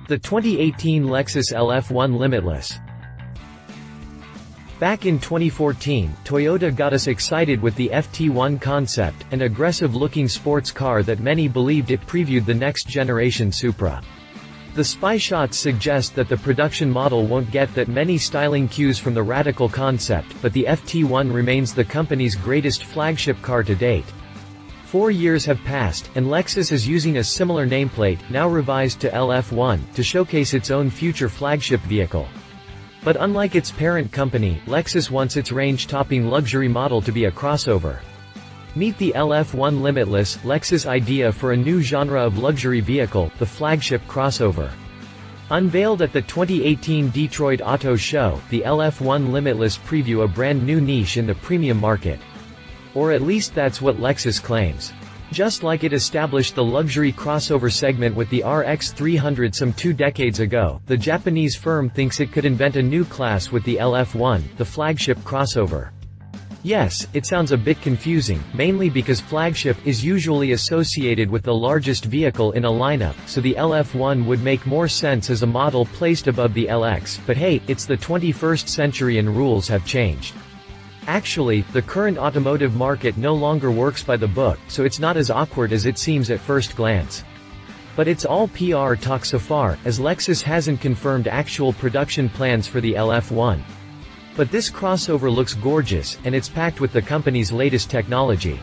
The 2018 Lexus LF-1 Limitless. Back in 2014, Toyota got us excited with the FT1 concept, an aggressive-looking sports car that many believed it previewed the next-generation Supra. The spy shots suggest that the production model won't get that many styling cues from the radical concept, but the FT1 remains the company's greatest flagship car to date. 4 years have passed, and Lexus is using a similar nameplate, now revised to LF-1, to showcase its own future flagship vehicle. But unlike its parent company, Lexus wants its range-topping luxury model to be a crossover. Meet the LF-1 Limitless, Lexus' idea for a new genre of luxury vehicle, the flagship crossover. Unveiled at the 2018 Detroit Auto Show, the LF-1 Limitless preview a brand new niche in the premium market. Or at least that's what Lexus claims. Just like it established the luxury crossover segment with the RX 300 some 2 decades ago, the Japanese firm thinks it could invent a new class with the LF-1, the flagship crossover. Yes, it sounds a bit confusing, mainly because flagship is usually associated with the largest vehicle in a lineup, so the LF-1 would make more sense as a model placed above the LX, but hey, it's the 21st century and rules have changed. Actually, the current automotive market no longer works by the book, so it's not as awkward as it seems at first glance. But it's all PR talk so far, as Lexus hasn't confirmed actual production plans for the LF-1. But this crossover looks gorgeous, and it's packed with the company's latest technology.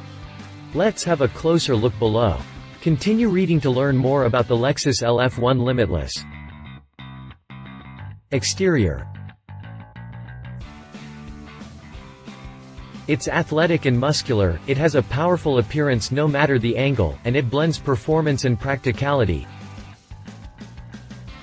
Let's have a closer look below. Continue reading to learn more about the Lexus LF-1 Limitless. Exterior. It's athletic and muscular, it has a powerful appearance no matter the angle, and it blends performance and practicality.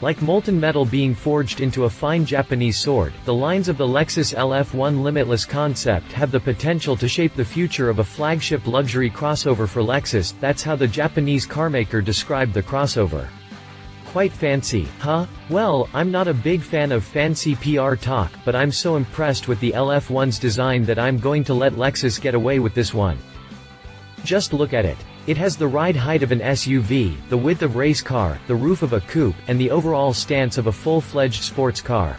Like molten metal being forged into a fine Japanese sword, the lines of the Lexus LF-1 Limitless concept have the potential to shape the future of a flagship luxury crossover for Lexus. That's how the Japanese carmaker described the crossover. Quite fancy, huh? Well, I'm not a big fan of fancy PR talk, but I'm so impressed with the LF-1's design that I'm going to let Lexus get away with this one. Just look at it. It has the ride height of an SUV, the width of race car, the roof of a coupe, and the overall stance of a full-fledged sports car.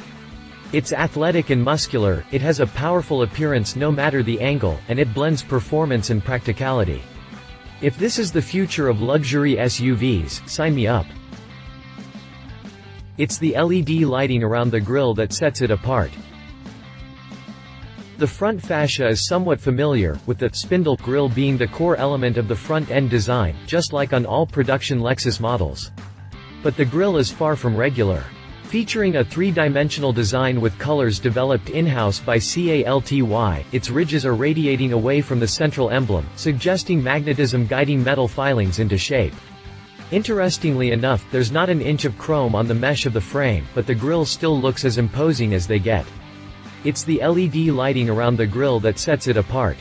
It's athletic and muscular, it has a powerful appearance no matter the angle, and it blends performance and practicality. If this is the future of luxury SUVs, sign me up. It's the LED lighting around the grille that sets it apart. The front fascia is somewhat familiar, with the spindle grille being the core element of the front-end design, just like on all production Lexus models. But the grille is far from regular. Featuring a 3-dimensional design with colors developed in-house by CALTY, its ridges are radiating away from the central emblem, suggesting magnetism guiding metal filings into shape. Interestingly enough, there's not an inch of chrome on the mesh of the frame, but the grille still looks as imposing as they get. It's the LED lighting around the grille that sets it apart.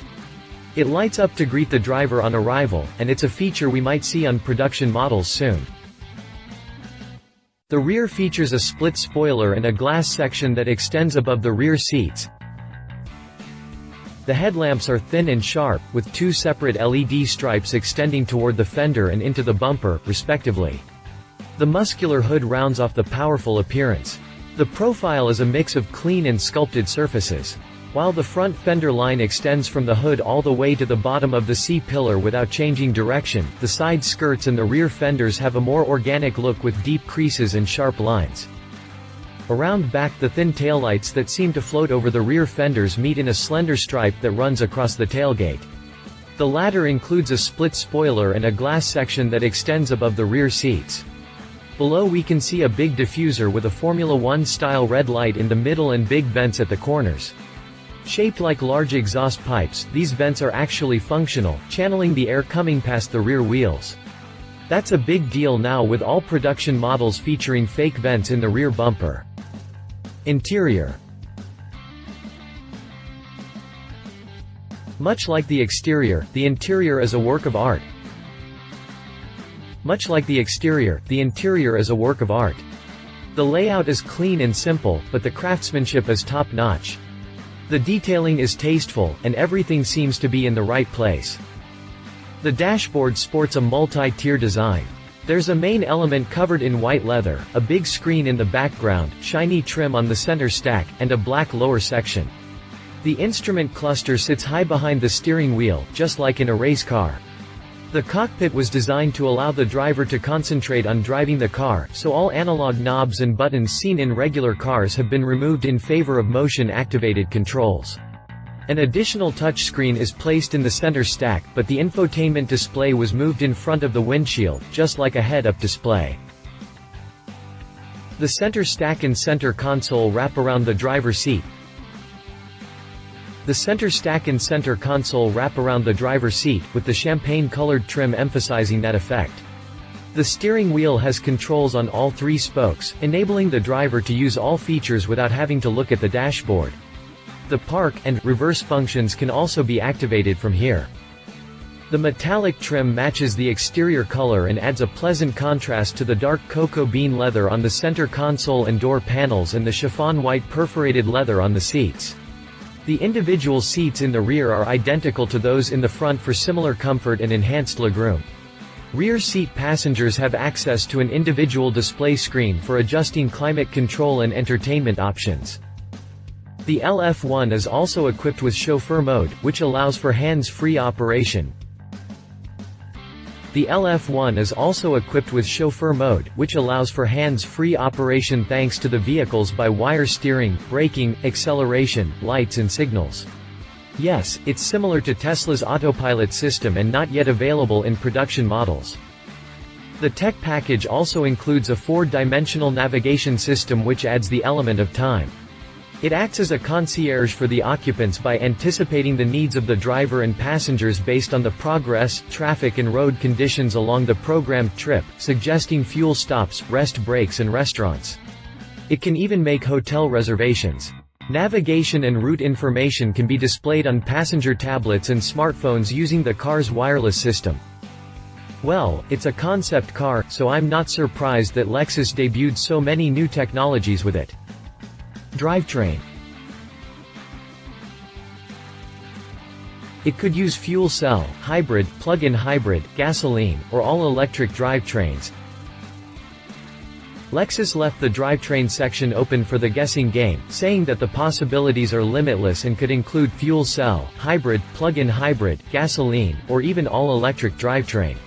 It lights up to greet the driver on arrival, and it's a feature we might see on production models soon. The rear features a split spoiler and a glass section that extends above the rear seats. The headlamps are thin and sharp, with 2 separate LED stripes extending toward the fender and into the bumper, respectively. The muscular hood rounds off the powerful appearance. The profile is a mix of clean and sculpted surfaces. While the front fender line extends from the hood all the way to the bottom of the C-pillar without changing direction, the side skirts and the rear fenders have a more organic look with deep creases and sharp lines. Around back, the thin taillights that seem to float over the rear fenders meet in a slender stripe that runs across the tailgate. The latter includes a split spoiler and a glass section that extends above the rear seats. Below we can see a big diffuser with a Formula 1-style red light in the middle and big vents at the corners. Shaped like large exhaust pipes, these vents are actually functional, channeling the air coming past the rear wheels. That's a big deal now with all production models featuring fake vents in the rear bumper. Interior. Much like the exterior, the interior is a work of art. Much like the exterior, the interior is a work of art. The layout is clean and simple, but the craftsmanship is top-notch. The detailing is tasteful, and everything seems to be in the right place. The dashboard sports a multi-tier design. There's a main element covered in white leather, a big screen in the background, shiny trim on the center stack, and a black lower section. The instrument cluster sits high behind the steering wheel, just like in a race car. The cockpit was designed to allow the driver to concentrate on driving the car, so all analog knobs and buttons seen in regular cars have been removed in favor of motion-activated controls. An additional touchscreen is placed in the center stack, but the infotainment display was moved in front of the windshield, just like a head-up display. The center stack and center console wrap around the driver's seat. The center stack and center console wrap around the driver's seat, with the champagne-colored trim emphasizing that effect. The steering wheel has controls on all three spokes, enabling the driver to use all features without having to look at the dashboard. The park and reverse functions can also be activated from here. The metallic trim matches the exterior color and adds a pleasant contrast to the dark cocoa bean leather on the center console and door panels and the chiffon white perforated leather on the seats. The individual seats in the rear are identical to those in the front for similar comfort and enhanced legroom. Rear seat passengers have access to an individual display screen for adjusting climate control and entertainment options. The LF-1 is also equipped with Chauffeur Mode, which allows for hands-free operation. The LF-1 is also equipped with Chauffeur Mode, which allows for hands-free operation thanks to the vehicle's by-wire steering, braking, acceleration, lights and signals. Yes, it's similar to Tesla's autopilot system and not yet available in production models. The tech package also includes a 4-dimensional navigation system which adds the element of time. It acts as a concierge for the occupants by anticipating the needs of the driver and passengers based on the progress, traffic and road conditions along the programmed trip, suggesting fuel stops, rest breaks and restaurants. It can even make hotel reservations. Navigation and route information can be displayed on passenger tablets and smartphones using the car's wireless system. Well, it's a concept car, so I'm not surprised that Lexus debuted so many new technologies with it. Drivetrain. It could use fuel cell, hybrid, plug-in hybrid, gasoline, or all-electric drivetrains. Lexus left the drivetrain section open for the guessing game, saying that the possibilities are limitless and could include fuel cell, hybrid, plug-in hybrid, gasoline, or even all-electric drivetrain.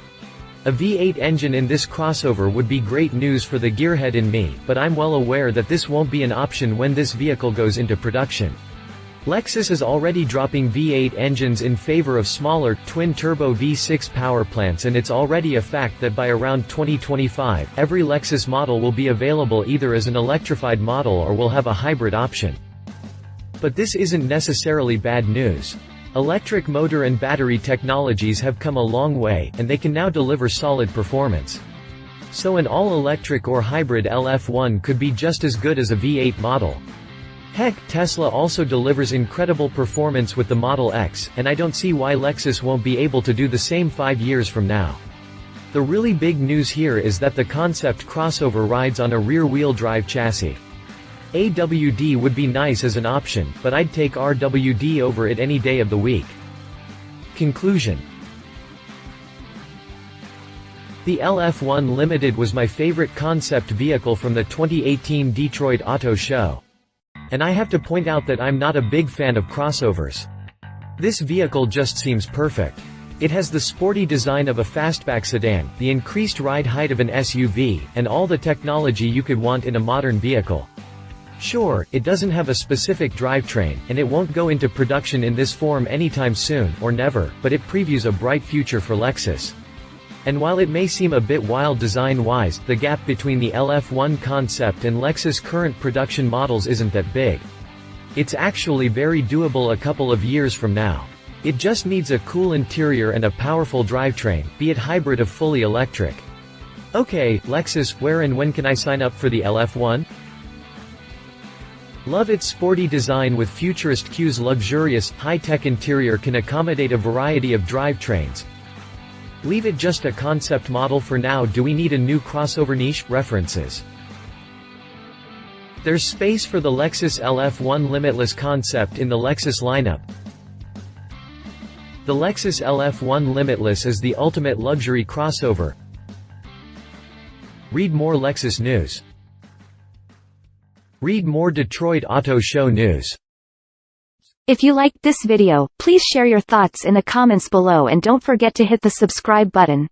A V8 engine in this crossover would be great news for the gearhead in me, but I'm well aware that this won't be an option when this vehicle goes into production. Lexus is already dropping V8 engines in favor of smaller, twin-turbo V6 power plants, and it's already a fact that by around 2025, every Lexus model will be available either as an electrified model or will have a hybrid option. But this isn't necessarily bad news. Electric motor and battery technologies have come a long way, and they can now deliver solid performance. So an all-electric or hybrid LF-1 could be just as good as a V8 model. Heck, Tesla also delivers incredible performance with the Model X, and I don't see why Lexus won't be able to do the same 5 years from now. The really big news here is that the concept crossover rides on a rear-wheel drive chassis. AWD would be nice as an option, but I'd take RWD over it any day of the week. Conclusion. The LF-1 Limited was my favorite concept vehicle from the 2018 Detroit Auto Show. And I have to point out that I'm not a big fan of crossovers. This vehicle just seems perfect. It has the sporty design of a fastback sedan, the increased ride height of an SUV, and all the technology you could want in a modern vehicle. Sure, it doesn't have a specific drivetrain, and it won't go into production in this form anytime soon, or never, but it previews a bright future for Lexus. And while it may seem a bit wild design-wise, the gap between the LF-1 concept and Lexus' current production models isn't that big. It's actually very doable a couple of years from now. It just needs a cool interior and a powerful drivetrain, be it hybrid or fully electric. Okay, Lexus, where and when can I sign up for the LF-1? Love its sporty design with futurist cues. Luxurious, high-tech interior can accommodate a variety of drivetrains. Leave it just a concept model for now. Do we need a new crossover niche? References. There's space for the Lexus LF-1 Limitless concept in the Lexus lineup. The Lexus LF-1 Limitless is the ultimate luxury crossover. Read more Lexus news. Read more Detroit Auto Show news. If you liked this video, please share your thoughts in the comments below and don't forget to hit the subscribe button.